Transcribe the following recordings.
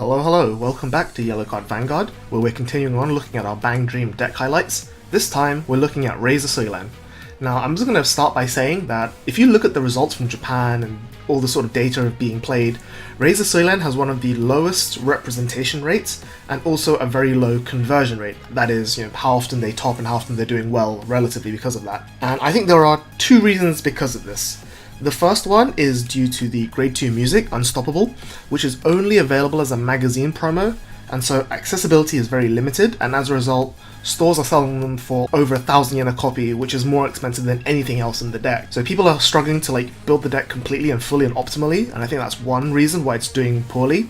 Hello, welcome back to YellowCard Vanguard, where we're continuing on looking at our Bang Dream deck highlights. This time, we're looking at A Suilen. Now, I'm just going to start by saying that if you look at the results from Japan and all the sort of data of being played, A Suilen has one of the lowest representation rates and also a very low conversion rate. That is, how often they top and how often they're doing well relatively because of that. And I think there are two reasons because of this. The first one is due to the Grade 2 music, Unstoppable, which is only available as a magazine promo, and so accessibility is very limited, and as a result, stores are selling them for over 1,000 yen a copy, which is more expensive than anything else in the deck. So people are struggling to build the deck completely and fully and optimally, and I think that's one reason why it's doing poorly.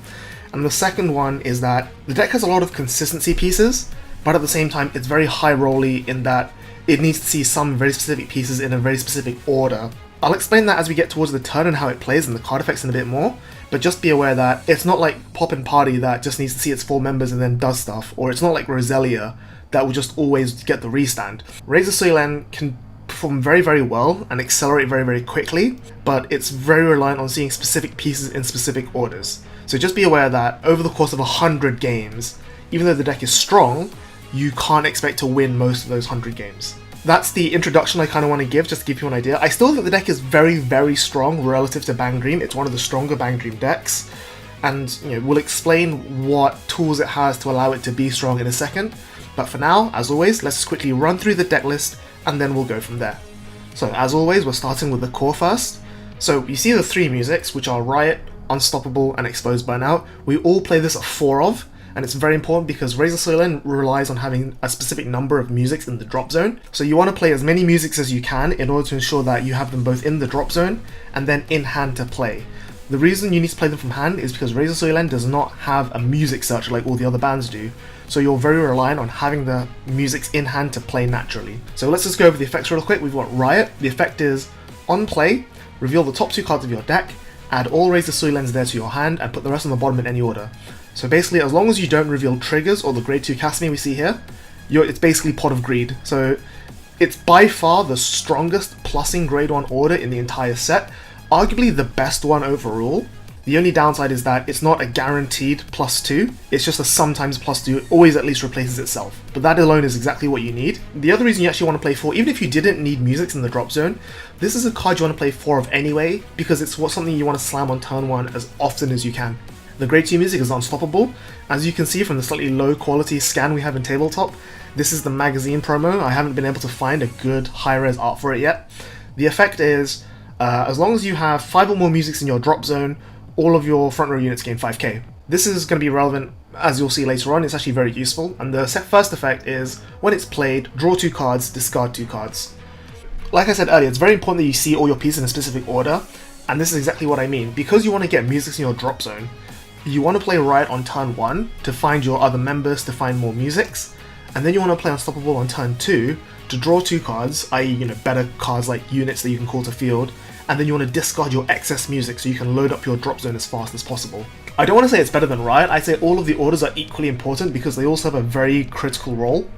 And the second one is that the deck has a lot of consistency pieces, but at the same time it's very high rolly in that it needs to see some very specific pieces in a very specific order. I'll explain that as we get towards the turn and how it plays and the card effects in a bit more, but just be aware that it's not like Poppin'party that just needs to see its 4 members and then does stuff, or it's not like Roselia that will just always get the restand. A Suilen can perform very, very well and accelerate very, very quickly, but it's very reliant on seeing specific pieces in specific orders. So just be aware that over the course of 100 games, even though the deck is strong, you can't expect to win most of those 100 games. That's the introduction I kind of want to give, just to give you an idea. I still think the deck is very, very strong relative to Bang Dream. It's one of the stronger Bang Dream decks, and we'll explain what tools it has to allow it to be strong in a second. But for now, as always, let's quickly run through the deck list, and then we'll go from there. So as always, we're starting with the core first. So you see the 3 musics, which are Riot, Unstoppable, and Exposed Burnout. We all play this at 4 of. And it's very important because A Suilen relies on having a specific number of musics in the drop zone. So you want to play as many musics as you can in order to ensure that you have them both in the drop zone and then in hand to play. The reason you need to play them from hand is because A Suilen does not have a music search like all the other bands do. So you're very reliant on having the musics in hand to play naturally. So let's just go over the effects real quick. We've got Riot. The effect is, on play, reveal the top 2 cards of your deck, add all A Suilens there to your hand, and put the rest on the bottom in any order. So basically, as long as you don't reveal triggers or the Grade 2 Casme we see here, it's basically Pot of Greed. So it's by far the strongest plussing Grade 1 order in the entire set, arguably the best one overall. The only downside is that it's not a guaranteed +2, it's just a sometimes +2, it always at least replaces itself. But that alone is exactly what you need. The other reason you actually want to play 4, even if you didn't need musics in the drop zone, this is a card you want to play 4 of anyway, because it's something you want to slam on turn 1 as often as you can. The Grade 2 music is Unstoppable. As you can see from the slightly low quality scan we have in Tabletop, this is the magazine promo. I haven't been able to find a good high-res art for it yet. The effect is, as long as you have 5 or more musics in your drop zone, all of your front row units gain 5k. This is going to be relevant, as you'll see later on. It's actually very useful, and the first effect is, when it's played, draw 2 cards, discard 2 cards. Like I said earlier, it's very important that you see all your pieces in a specific order, and this is exactly what I mean. Because you want to get musics in your drop zone, you want to play Riot on turn 1 to find your other members, to find more musics, and then you want to play Unstoppable on turn 2 to draw 2 cards, i.e. better cards like units that you can call to field, and then you want to discard your excess music so you can load up your drop zone as fast as possible. I don't want to say it's better than Riot, I'd say all of the orders are equally important because they also have a very critical role.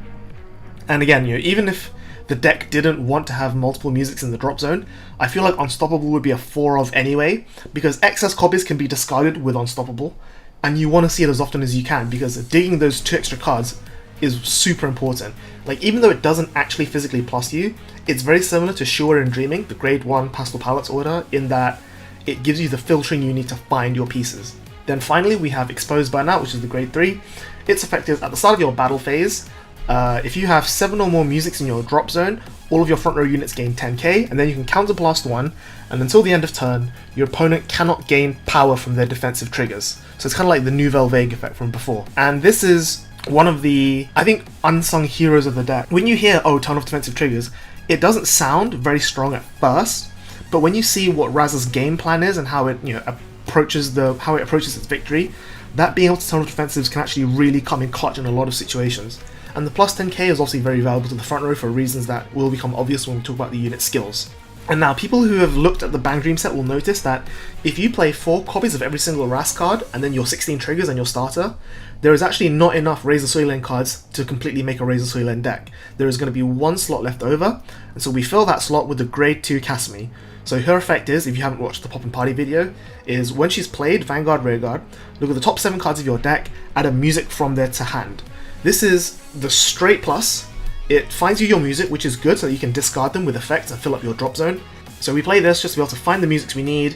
And again, even if the deck didn't want to have multiple musics in the drop zone, I feel like Unstoppable would be a 4 of anyway, because excess copies can be discarded with Unstoppable, and you want to see it as often as you can, because digging those 2 extra cards is super important. Even though it doesn't actually physically plus you, it's very similar to Sure and Dreaming, the Grade 1 Pastel Palettes order, in that it gives you the filtering you need to find your pieces. Then finally we have Exposed Burnout, which is the Grade 3. Its effect is, at the start of your battle phase, if you have 7 or more musics in your drop zone, all of your front row units gain 10k, and then you can counterblast 1, and until the end of turn, your opponent cannot gain power from their defensive triggers. So it's kind of like the Nouvelle Vague effect from before. And this is one of the, I think, unsung heroes of the deck. When you hear, oh, turn off defensive triggers, it doesn't sound very strong at first, but when you see what Raz's game plan is and how it approaches its victory, that being able to turn off defensives can actually really come in clutch in a lot of situations. And the plus 10k is obviously very valuable to the front row for reasons that will become obvious when we talk about the unit skills. And now, people who have looked at the Bang Dream set will notice that if you play 4 copies of every single Raz card, and then your 16 triggers and your starter, there is actually not enough A Suilen cards to completely make a A Suilen deck. There is going to be 1 slot left over, and so we fill that slot with the Grade 2 Casme. So her effect is, if you haven't watched the Poppin'party video, is when she's played Vanguard, Rearguard, look at the top 7 cards of your deck, add a music from there to hand. This is the straight plus. It finds you your music, which is good so that you can discard them with effects and fill up your drop zone. So we play this just to be able to find the musics we need.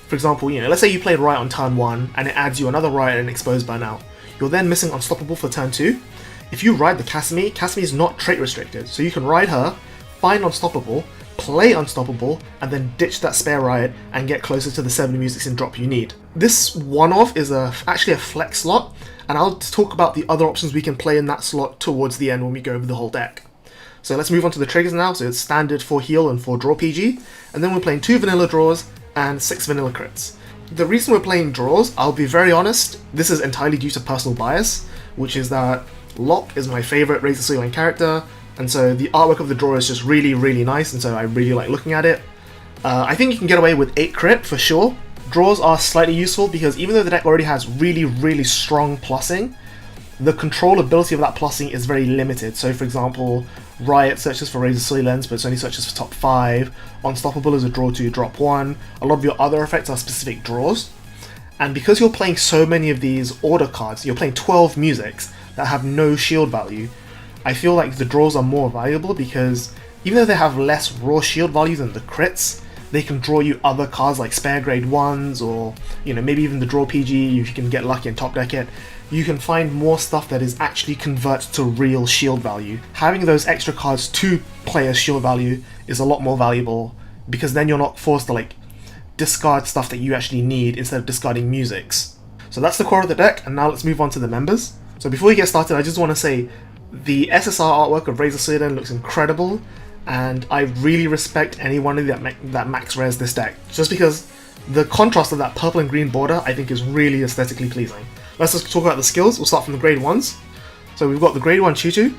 For example, let's say you played Riot on turn 1 and it adds you another Riot and Exposed Burnout. You're then missing Unstoppable for turn 2. If you ride the Casimir, Casimir is not trait restricted, so you can ride her, find Unstoppable, play Unstoppable, and then ditch that spare Riot and get closer to the 7 musics in drop you need. This one-off is actually a flex slot, and I'll talk about the other options we can play in that slot towards the end when we go over the whole deck. So let's move on to the triggers now. So it's standard for heal and for draw PG, and then we're playing 2 vanilla draws and 6 vanilla crits. The reason we're playing draws, I'll be very honest, this is entirely due to personal bias, which is that Locke is my favourite A Suilen character, and so the artwork of the draw is just really, really nice, and so I really like looking at it. I think you can get away with 8 crit for sure. Draws are slightly useful because even though the deck already has really, really strong plussing, the controllability of that plussing is very limited. So for example, Riot searches for Razor Suilens, but it's only searches for top 5. Unstoppable is a draw 2, drop 1. A lot of your other effects are specific draws. And because you're playing so many of these order cards, you're playing 12 musics that have no shield value, I feel like the draws are more valuable because even though they have less raw shield value than the crits, they can draw you other cards like spare grade 1s or maybe even the draw PG if you can get lucky and top deck it. You can find more stuff that is actually converts to real shield value. Having those extra cards to play as shield value is a lot more valuable because then you're not forced to discard stuff that you actually need instead of discarding musics. So that's the core of the deck, and now let's move on to the members. So before we get started, I just want to say the SSR artwork of Razor Suilen looks incredible, and I really respect anyone that max rares this deck, just because the contrast of that purple and green border I think is really aesthetically pleasing. Let's just talk about the skills. We'll start from the grade 1s. So we've got the grade 1 Choo-Choo.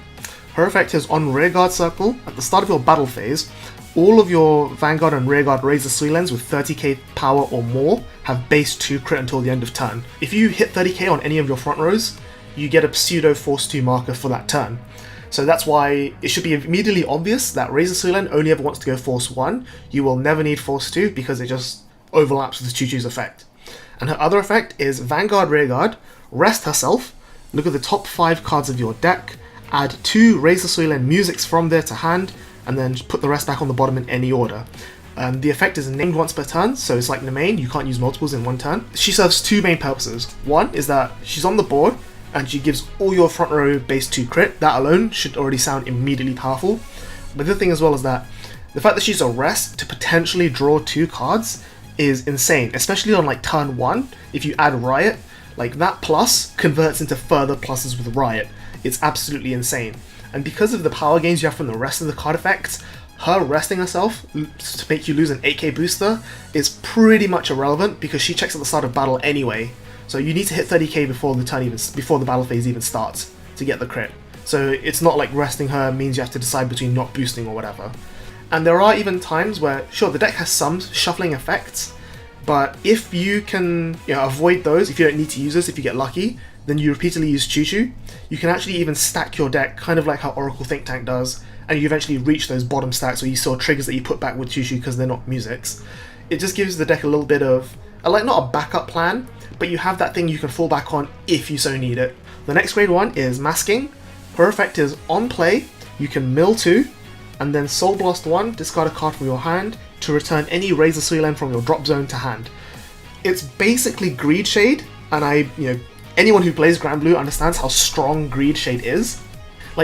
Her effect is on Rearguard Circle. At the start of your battle phase, all of your Vanguard and Rearguard Razor Suilens with 30k power or more have base 2 crit until the end of turn. If you hit 30k on any of your front rows, you get a pseudo force 2 marker for that turn. So that's why it should be immediately obvious that Razor Suilen only ever wants to go force 1. You will never need force 2 because it just overlaps with Choo-Choo's effect. And her other effect is Vanguard Rearguard, rest herself, look at the top 5 cards of your deck, add 2 Razor Suilen musics from there to hand, and then put the rest back on the bottom in any order. The effect is named once per turn, so it's like the main, you can't use multiples in one turn. She serves 2 main purposes. One is that she's on the board, and she gives all your front row base 2 crit. That alone should already sound immediately powerful. But the other thing as well is that the fact that she's a rest to potentially draw 2 cards is insane, especially on turn 1. If you add Riot, that plus converts into further pluses with Riot. It's absolutely insane. And because of the power gains you have from the rest of the card effects, her resting herself to make you lose an 8k booster is pretty much irrelevant because she checks at the start of battle anyway. So you need to hit 30k before the battle phase even starts to get the crit. So it's not like resting her means you have to decide between not boosting or whatever. And there are even times where, sure, the deck has some shuffling effects, but if you can avoid those, if you don't need to use this, if you get lucky, then you repeatedly use Choo-Choo. You can actually even stack your deck, kind of like how Oracle Think Tank does, and you eventually reach those bottom stacks where you saw triggers that you put back with Choo-Choo because they're not musics. It just gives the deck a little bit of, not a backup plan, but you have that thing you can fall back on if you so need it. The next grade 1 is Masking. Her effect is on play, you can mill 2, and then Soul Blast 1, discard a card from your hand to return any Razor Suilen from your drop zone to hand. It's basically Greed Shade, and anyone who plays Grand Blue understands how strong Greed Shade is.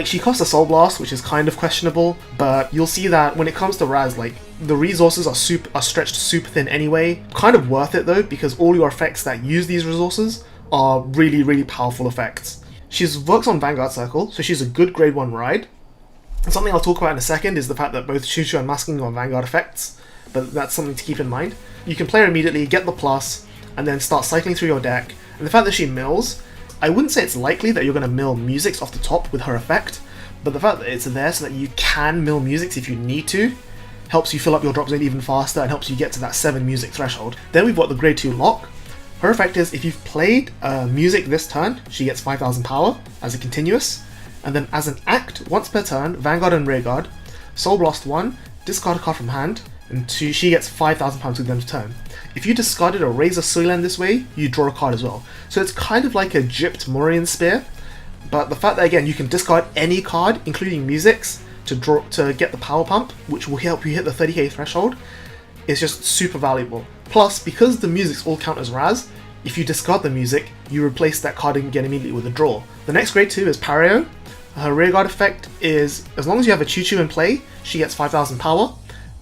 She costs a Soul Blast, which is kind of questionable, but you'll see that when it comes to Raz, the resources are stretched super thin anyway. Kind of worth it though, because all your effects that use these resources are really, really powerful effects. She works on Vanguard Circle, so she's a good grade 1 ride. And something I'll talk about in a second is the fact that both Choo-Choo and Masking are Vanguard effects, but that's something to keep in mind. You can play her immediately, get the plus, and then start cycling through your deck. And the fact that she mills, I wouldn't say it's likely that you're going to mill musics off the top with her effect, but the fact that it's there so that you can mill musics if you need to, helps you fill up your drop zone even faster and helps you get to that 7 music threshold. Then we've got the grade 2 Lock. Her effect is if you've played music this turn, she gets 5000 power as a continuous, and then as an act, once per turn, Vanguard and Rearguard, Soul Blast 1, discard a card from hand, and she gets 5,000 pounds with them to turn. If you discarded a Raise A Suilen this way, you draw a card as well. So it's kind of like a Gypped Morian Spear, but the fact that again you can discard any card, including musics, to get the power pump, which will help you hit the 30k threshold, is just super valuable. Plus, because the musics all count as Raz, if you discard the music, you replace that card again immediately with a draw. The next grade 2 is Pario. Her rearguard effect is, as long as you have a Choo-Choo in play, she gets 5,000 power.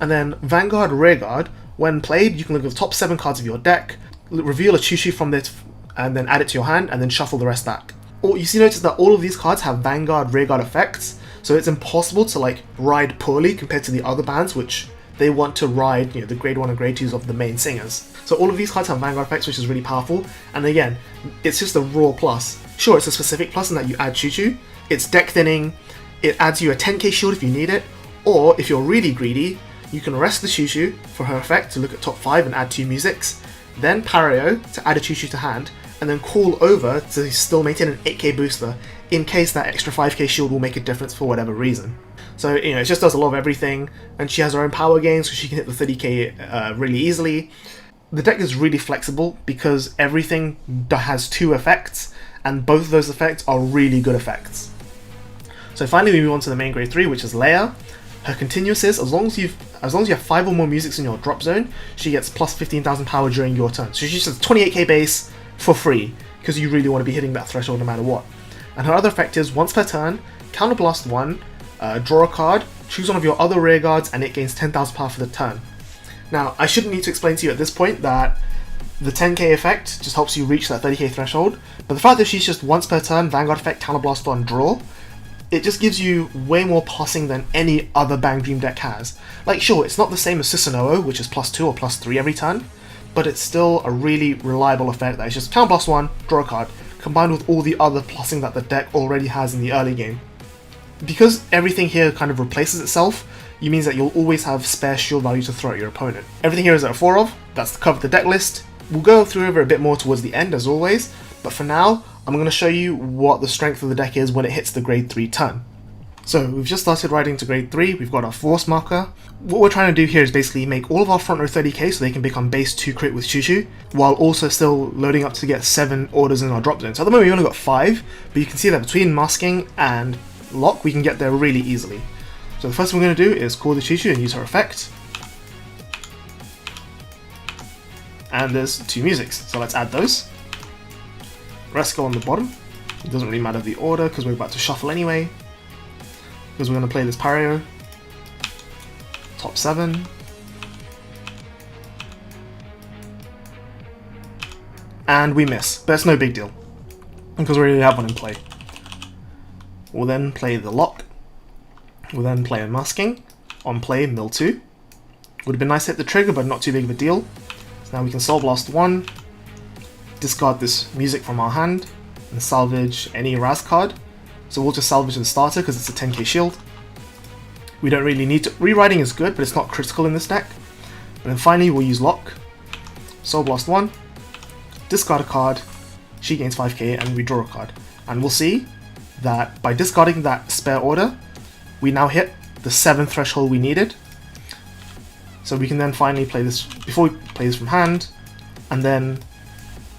And then Vanguard rearguard, when played, you can look at the top 7 cards of your deck, reveal a Choo-Choo from it, and then add it to your hand, and then shuffle the rest back. Notice that all of these cards have Vanguard rearguard effects, so it's impossible to like ride poorly compared to the other bands, which they want to ride, the grade 1 and grade 2s of the main singers. So all of these cards have Vanguard effects, which is really powerful. And again, it's just a raw plus. Sure, it's a specific plus in that you add Choo-Choo. It's deck thinning. It adds you a 10k shield if you need it. Or if you're really greedy, you can rest the Choo-Choo for her effect to look at top 5 and add 2 musics. Then Pario to add a Choo-Choo to hand. And then call over to still maintain an 8k booster in case that extra 5k shield will make a difference for whatever reason. So, it just does a lot of everything, and she has her own power gain, so she can hit the 30k really easily. The deck is really flexible because everything has 2 effects, and both of those effects are really good effects. So finally we move on to the main grade 3, which is Leia. Her continuous is, as long as you have 5 or more musics in your drop zone, she gets plus 15,000 power during your turn. So she's just 28k base for free, because you really want to be hitting that threshold no matter what. And her other effect is, once per turn, counterblast 1, draw a card, choose one of your other rear guards, and it gains 10,000 power for the turn. Now, I shouldn't need to explain to you at this point that the 10k effect just helps you reach that 30k threshold, but the fact that she's just once per turn, Vanguard effect, counterblast 1, draw, it just gives you way more passing than any other Bang Dream deck has. Like, sure, it's not the same as Susanoo, which is plus 2 or plus 3 every turn, but it's still a really reliable effect that is just counterblast 1, draw a card, combined with all the other plussing that the deck already has in the early game. Because everything here kind of replaces itself, it means that you'll always have spare shield value to throw at your opponent. Everything here is at 4 of, that's the cover of the deck list. We'll go through over a bit more towards the end as always, but for now, I'm going to show you what the strength of the deck is when it hits the grade 3 turn. So we've just started riding to grade 3, we've got our force marker. What we're trying to do here is basically make all of our front row 30k so they can become base 2 crit with Choo-Choo, while also still loading up to get 7 orders in our drop zone. So at the moment we only got 5, but you can see that between masking and lock we can get there really easily. So the first thing we're going to do is call the Choo-Choo and use her effect. And there's 2 musics, so let's add those. Rest go on the bottom. It doesn't really matter the order because we're about to shuffle anyway. Because we're going to play this Pario. Top 7. And we miss, but it's no big deal, because we already have one in play. We'll then play the lock. We'll then play a masking. On play, mill 2. Would have been nice to hit the trigger, but not too big of a deal. So now we can Soul Blast 1, discard this music from our hand, and salvage any Raz card. So we'll just salvage the starter because it's a 10k shield. We don't really need to. Rewriting is good, but it's not critical in this deck. And then finally we'll use lock. Soul Blast 1, discard a card, she gains 5k, and we draw a card. And we'll see that by discarding that spare order, we now hit the 7th threshold we needed. So we can then finally play this, before we play this from hand, and then,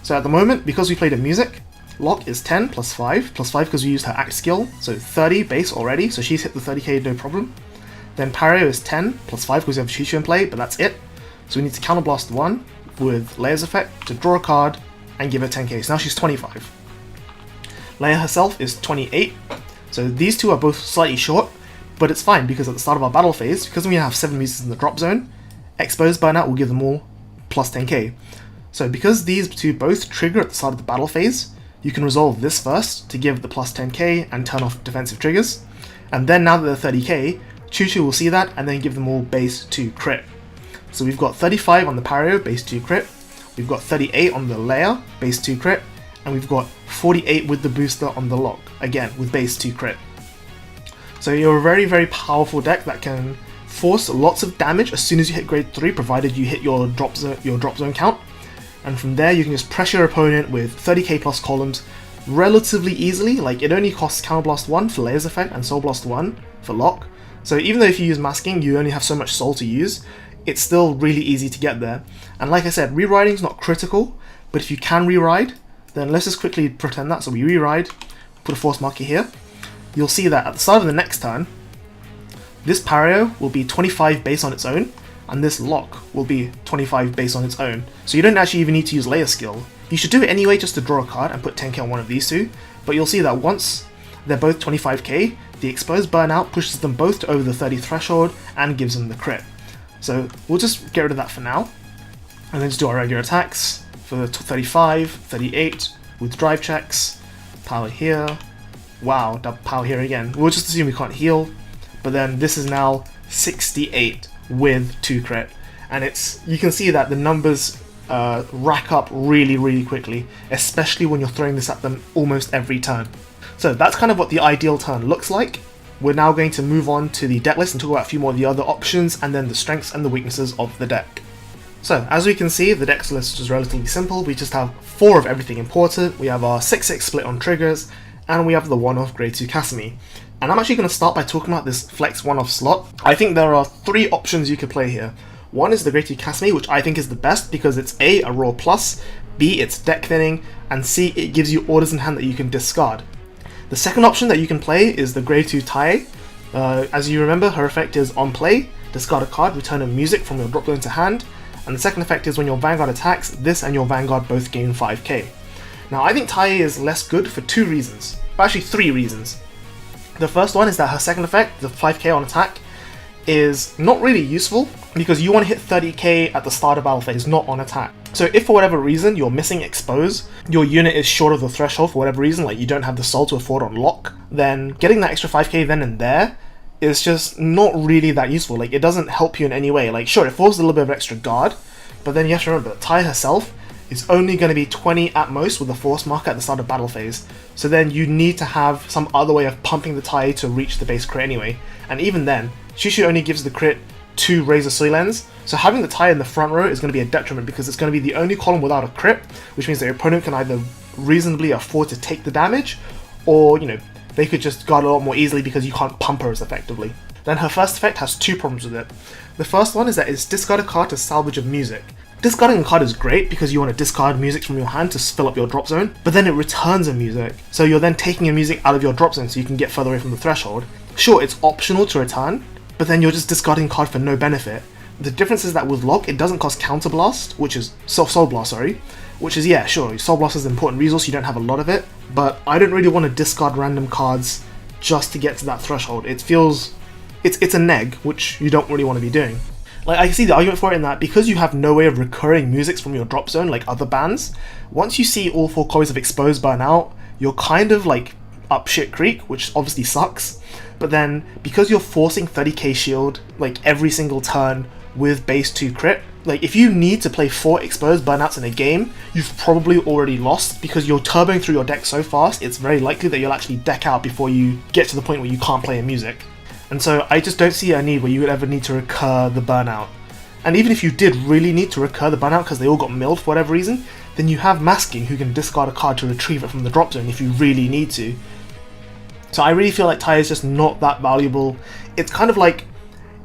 so at the moment, because we played a music, lock is 10 plus 5 because we used her act skill, so 30 base already, so she's hit the 30k no problem. Then Pario is 10 plus 5 because we have Choo-Choo in play, but that's it. So we need to counterblast 1 with Leia's effect to draw a card and give her 10k, so now she's 25. Leia herself is 28, so these two are both slightly short, but it's fine because at the start of our battle phase, because we have 7 musics in the drop zone, Exposed Burnout will give them all plus 10k. So because these two both trigger at the start of the battle phase, you can resolve this first to give the plus 10k and turn off defensive triggers, and then now that they're 30k, Choo-Choo will see that and then give them all base 2 crit. So we've got 35 on the Pario, base 2 crit, we've got 38 on the Leia, base 2 crit, and we've got 48 with the booster on the lock, again with base 2 crit. So you're a very, very powerful deck that can force lots of damage as soon as you hit grade 3, provided you hit your drop zone count. And from there you can just pressure your opponent with 30k plus columns relatively easily. Like, it only costs Counterblast 1 for Leia's effect and Soul Blast 1 for lock. So even though if you use masking you only have so much soul to use, it's still really easy to get there. And like I said, rewriting is not critical, but if you can rewrite, then let's just quickly pretend that. So we rewrite, put a force marker here. You'll see that at the start of the next turn, this Pario will be 25 base on its own, and this lock will be 25 base on its own. So you don't actually even need to use layer skill. You should do it anyway just to draw a card and put 10k on one of these two, but you'll see that once they're both 25k, the exposed burnout pushes them both to over the 30 threshold and gives them the crit. So we'll just get rid of that for now, and then just do our regular attacks for 35, 38, with drive checks, power here, wow, double power here again. We'll just assume we can't heal, but then this is now 68 with 2 crit, and you can see that the numbers rack up really quickly, especially when you're throwing this at them almost every turn. So that's kind of what the ideal turn looks like. We're now going to move on to the deck list and talk about a few more of the other options and then the strengths and the weaknesses of the deck. So as we can see, the deck list is relatively simple. We just have 4 of everything important. We have our 6/6 split on triggers, and we have the 1-off grade 2 Cassimy. And I'm actually going to start by talking about this flex 1-off slot. I think there are 3 options you could play here. One is the grade 2 Cassimy, which I think is the best because it's A, a raw plus, B, it's deck thinning, and C, it gives you orders in hand that you can discard. The second option that you can play is the grade 2 Tai. As you remember, her effect is on play, discard a card, return a music from your drop zone to hand, and the second effect is when your Vanguard attacks, this and your Vanguard both gain 5k. Now I think Tai is less good for 2 reasons, actually 3 reasons. The first one is that her second effect, the 5k on attack, is not really useful because you want to hit 30k at the start of battle phase, not on attack. So if for whatever reason you're missing expose, your unit is short of the threshold for whatever reason, like you don't have the soul to afford on lock, then getting that extra 5k then and there is just not really that useful. Like, it doesn't help you in any way. Like, sure, it forces a little bit of extra guard, but then you have to remember that Tai herself is only going to be 20 at most with a force marker at the start of battle phase. So then you need to have some other way of pumping the Tai to reach the base crit anyway. And even then, Shushu only gives the crit to Razor Suilens, so having the Tai in the front row is going to be a detriment because it's going to be the only column without a crit, which means that your opponent can either reasonably afford to take the damage, or, you know, they could just guard a lot more easily because you can't pump her as effectively. Then her first effect has 2 problems with it. The first one is that it's discard a card to salvage a music. Discarding a card is great because you want to discard music from your hand to fill up your drop zone, but then it returns a music, so you're then taking a music out of your drop zone so you can get further away from the threshold. Sure, it's optional to return, but then you're just discarding a card for no benefit. The difference is that with Lock, it doesn't cost Counter Blast, which is Soul Blast, which is, yeah, sure, Soul Blast is an important resource, you don't have a lot of it, but I don't really want to discard random cards just to get to that threshold. It feels, it's a neg, which you don't really want to be doing. Like, I can see the argument for it in that because you have no way of recurring musics from your drop zone like other bands, once you see all 4 copies of Exposed burn out, you're kind of like up shit creek, which obviously sucks. But then, because you're forcing 30k shield like every single turn with base 2 crit, like if you need to play 4 exposed burnouts in a game, you've probably already lost because you're turboing through your deck so fast, it's very likely that you'll actually deck out before you get to the point where you can't play a music. And so I just don't see a need where you would ever need to recur the burnout. And even if you did really need to recur the burnout because they all got milled for whatever reason, then you have Masking who can discard a card to retrieve it from the drop zone if you really need to. So I really feel like Tai is just not that valuable. It's kind of like,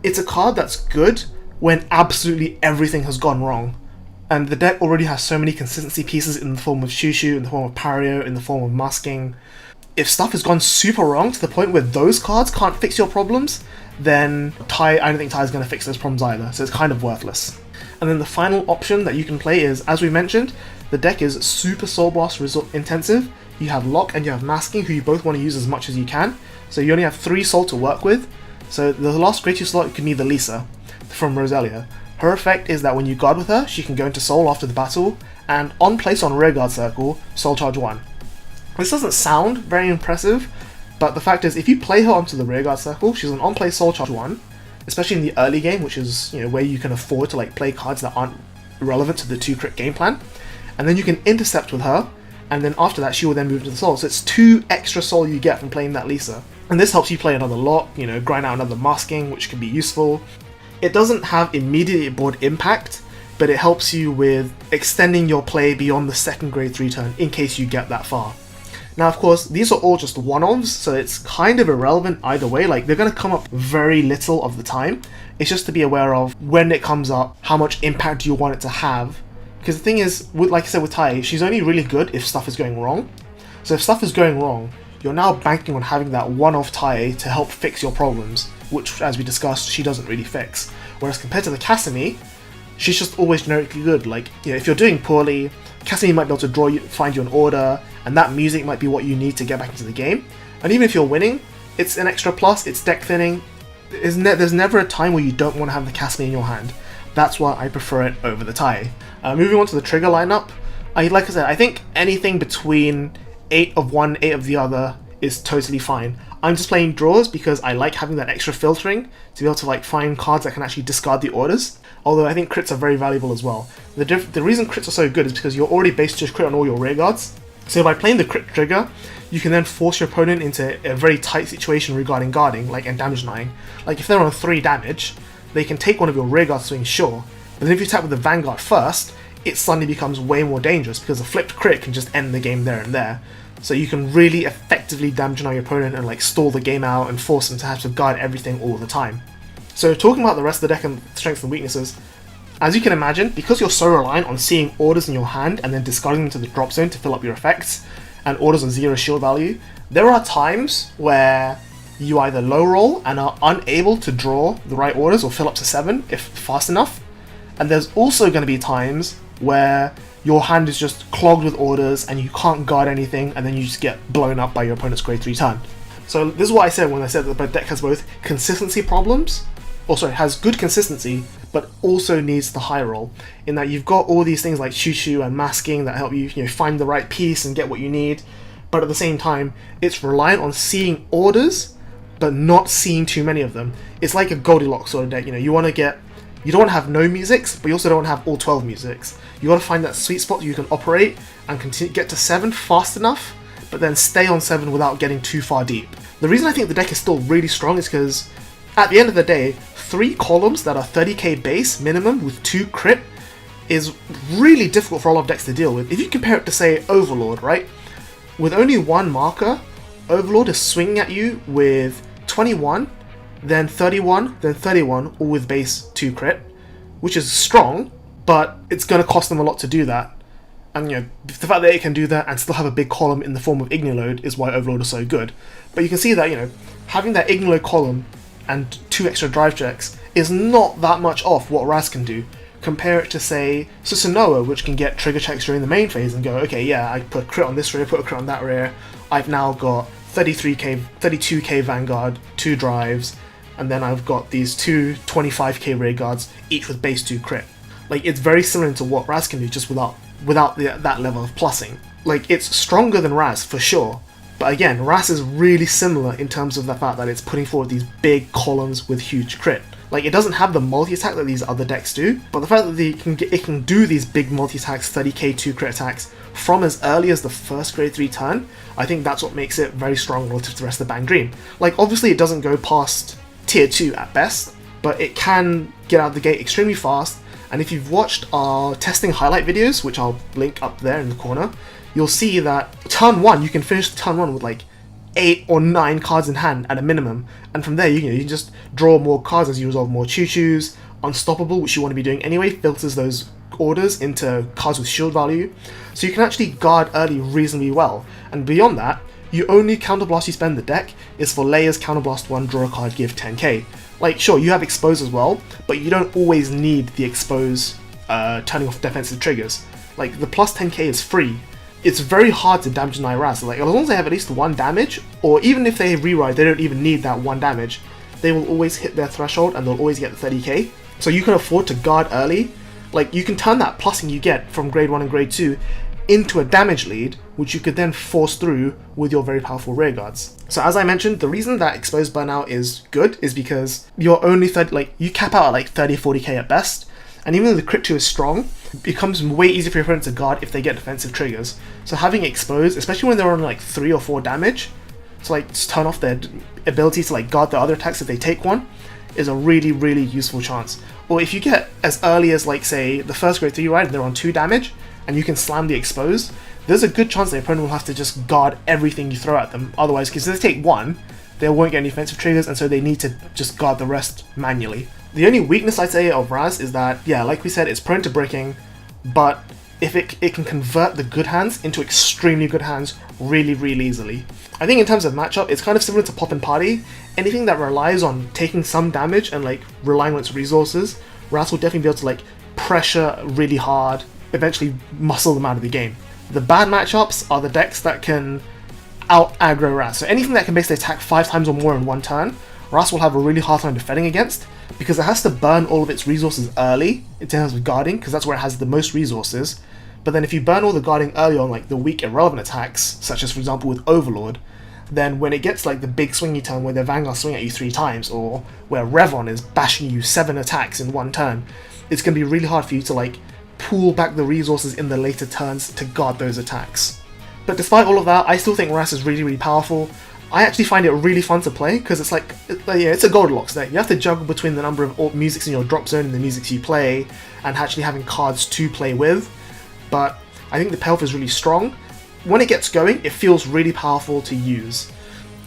it's a card that's good when absolutely everything has gone wrong. And the deck already has so many consistency pieces in the form of Shushu, in the form of Pario, in the form of Masking. If stuff has gone super wrong to the point where those cards can't fix your problems, then I don't think Tai is going to fix those problems either, so it's kind of worthless. And then the final option that you can play is, as we mentioned, the deck is super Soul Blast result intensive. You have Lock and you have Masking, who you both want to use as much as you can, so you only have 3 Soul to work with. So the last grade 2 slot can be the Lisa from Roselia. Her effect is that when you guard with her, she can go into Soul after the battle, and on place on Rearguard Circle, Soul Charge 1. This doesn't sound very impressive, but the fact is, if you play her onto the Rearguard Circle, she's an on-play Soul Charge 1, especially in the early game, which is, you know, where you can afford to like play cards that aren't relevant to the 2 crit game plan, and then you can intercept with her, and then after that she will then move to the Soul. So it's 2 extra Soul you get from playing that Lisa. And this helps you play another Lock, you know, grind out another Masking, which can be useful. It doesn't have immediate board impact, but it helps you with extending your play beyond the second grade 3 turn in case you get that far. Now, of course, these are all just one-offs, so it's kind of irrelevant either way. Like, they're going to come up very little of the time. It's just to be aware of when it comes up, how much impact do you want it to have. Because the thing is, like I said with Tai, she's only really good if stuff is going wrong. So if stuff is going wrong, you're now banking on having that one-off Tai to help fix your problems, which, as we discussed, she doesn't really fix. Whereas compared to the Kasumi, she's just always generically good. Like, you know, if you're doing poorly, Kasumi might be able to find you an order, and that music might be what you need to get back into the game. And even if you're winning, it's an extra plus, it's deck thinning. There's never a time where you don't want to have the Kasumi in your hand. That's why I prefer it over the Tai. Moving on to the trigger lineup, like I said, I think anything between 8 of one, 8 of the other is totally fine. I'm just playing draws because I like having that extra filtering to be able to like find cards that can actually discard the orders. Although I think crits are very valuable as well. The reason crits are so good is because you're already based to crit on all your rear guards. So by playing the crit trigger, you can then force your opponent into a very tight situation regarding guarding, like and damage denying. Like if they're on 3 damage, they can take one of your rear guard swings, sure. But then if you attack with the Vanguard first, it suddenly becomes way more dangerous because a flipped crit can just end the game there and there. So you can really effectively damage deny your opponent and like stall the game out and force them to have to guard everything all the time. So talking about the rest of the deck and strengths and weaknesses, as you can imagine, because you're so reliant on seeing orders in your hand and then discarding them to the drop zone to fill up your effects, and orders on 0 shield value, there are times where you either low roll and are unable to draw the right orders or fill up to 7 if fast enough, and there's also going to be times where your hand is just clogged with orders and you can't guard anything and then you just get blown up by your opponent's grade 3 turn. So this is what I said when I said that the deck has both consistency problems, has good consistency, but also needs the high roll, in that you've got all these things like Choo and masking that help you, find the right piece and get what you need, but at the same time, it's reliant on seeing orders, but not seeing too many of them. It's like a Goldilocks sort of deck, you don't want to have no musics, but you also don't want to have all 12 musics. You want to find that sweet spot you can operate and get to 7 fast enough, but then stay on 7 without getting too far deep. The reason I think the deck is still really strong is because, at the end of the day, 3 columns that are 30k base minimum with 2 crit is really difficult for a lot of decks to deal with. If you compare it to, say, Overlord, right? With only 1 marker, Overlord is swinging at you with 21, then 31, then 31, all with base 2 crit, which is strong, but it's going to cost them a lot to do that. And the fact that it can do that and still have a big column in the form of Ignoload is why Overlord is so good. But you can see that, having that Ignoload column and 2 extra drive checks is not that much off what Raz can do. Compare it to, say, Susanoo, which can get trigger checks during the main phase and go, okay, yeah, I put a crit on this rear, put a crit on that rear, I've now got 32k Vanguard, 2 drives, and then I've got these 2 25k rear guards, each with base 2 crit. Like, it's very similar to what Raz can do, just without that level of plussing. Like, it's stronger than Raz, for sure. But again, Raz is really similar in terms of the fact that it's putting forward these big columns with huge crit. Like, it doesn't have the multi-attack that these other decks do, but the fact that it can do these big multi-attacks, 30k 2 crit attacks, from as early as the first grade 3 turn, I think that's what makes it very strong relative to the rest of the Bang Dream. Like, obviously it doesn't go past tier 2 at best, but it can get out of the gate extremely fast, and if you've watched our testing highlight videos, which I'll link up there in the corner, you'll see that turn 1, you can finish turn 1 with like 8 or 9 cards in hand at a minimum, and from there you can just draw more cards as you resolve more choo-choos. Unstoppable, which you want to be doing anyway, filters those orders into cards with shield value, so you can actually guard early reasonably well. And beyond that, the only counterblast you spend the deck is for Leia's counterblast 1, draw a card, give 10k. Like, sure, you have expose as well, but you don't always need the expose turning off defensive triggers. Like, the plus 10k is free. It's very hard to damage deny Raz. Like, as long as they have at least 1 damage, or even if they rewrite, they don't even need that 1 damage, they will always hit their threshold and they'll always get the 30k. So you can afford to guard early. Like, you can turn that plussing you get from grade 1 and grade 2 into a damage lead, which you could then force through with your very powerful rear guards. So as I mentioned, the reason that exposed burnout is good is because you're only you cap out at like 30-40k at best, and even though the crit 2 is strong, it becomes way easier for your opponent to guard if they get defensive triggers. So having exposed, especially when they're on like 3 or 4 damage, to like just turn off their ability to like guard the other attacks if they take one, is a really, really useful chance. Or if you get as early as, like, say, the first grade 3 ride and they're on 2 damage, and you can slam the expose, there's a good chance the opponent will have to just guard everything you throw at them. Otherwise, because if they take one, they won't get any offensive triggers, and so they need to just guard the rest manually. The only weakness I'd say of Raz is that, yeah, like we said, it's prone to bricking, but if it can convert the good hands into extremely good hands really, really easily. I think in terms of matchup, it's kind of similar to Poppin'party. Anything that relies on taking some damage and like relying on its resources, Raz will definitely be able to like pressure really hard, eventually muscle them out of the game. The bad matchups are the decks that can out-aggro Raz. So anything that can basically attack 5 times or more in one turn, Raz will have a really hard time defending against, because it has to burn all of its resources early in terms of guarding, because that's where it has the most resources. But then if you burn all the guarding early on like the weak irrelevant attacks, such as for example with Overlord, then when it gets like the big swingy turn where the Vanguard swing at you 3 times, or where Revon is bashing you 7 attacks in one turn, it's going to be really hard for you to like pull back the resources in the later turns to guard those attacks. But despite all of that, I still think Raz is really, really powerful. I actually find it really fun to play, because it's like, it's a Goldilocks deck. You have to juggle between the number of musics in your drop zone and the musics you play, and actually having cards to play with. But I think the payoff is really strong. When it gets going, it feels really powerful to use.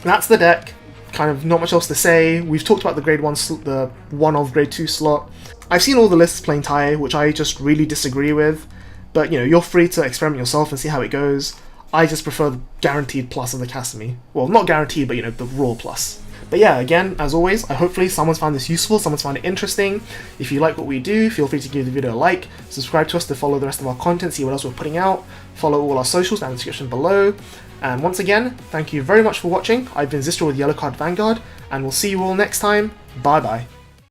That's the deck. Kind of not much else to say. We've talked about the grade 1, the one of grade 2 slot. I've seen all the lists playing Tai, which I just really disagree with. But you know, you're free to experiment yourself and see how it goes. I just prefer the guaranteed plus of the Casimir. Well, not guaranteed, but you know, the raw plus. But yeah, again, as always, hopefully someone's found this useful, someone's found it interesting. If you like what we do, feel free to give the video a like, subscribe to us to follow the rest of our content, see what else we're putting out, follow all our socials down in the description below. And once again, thank you very much for watching. I've been Zistra with YellowCard Vanguard, and we'll see you all next time. Bye bye.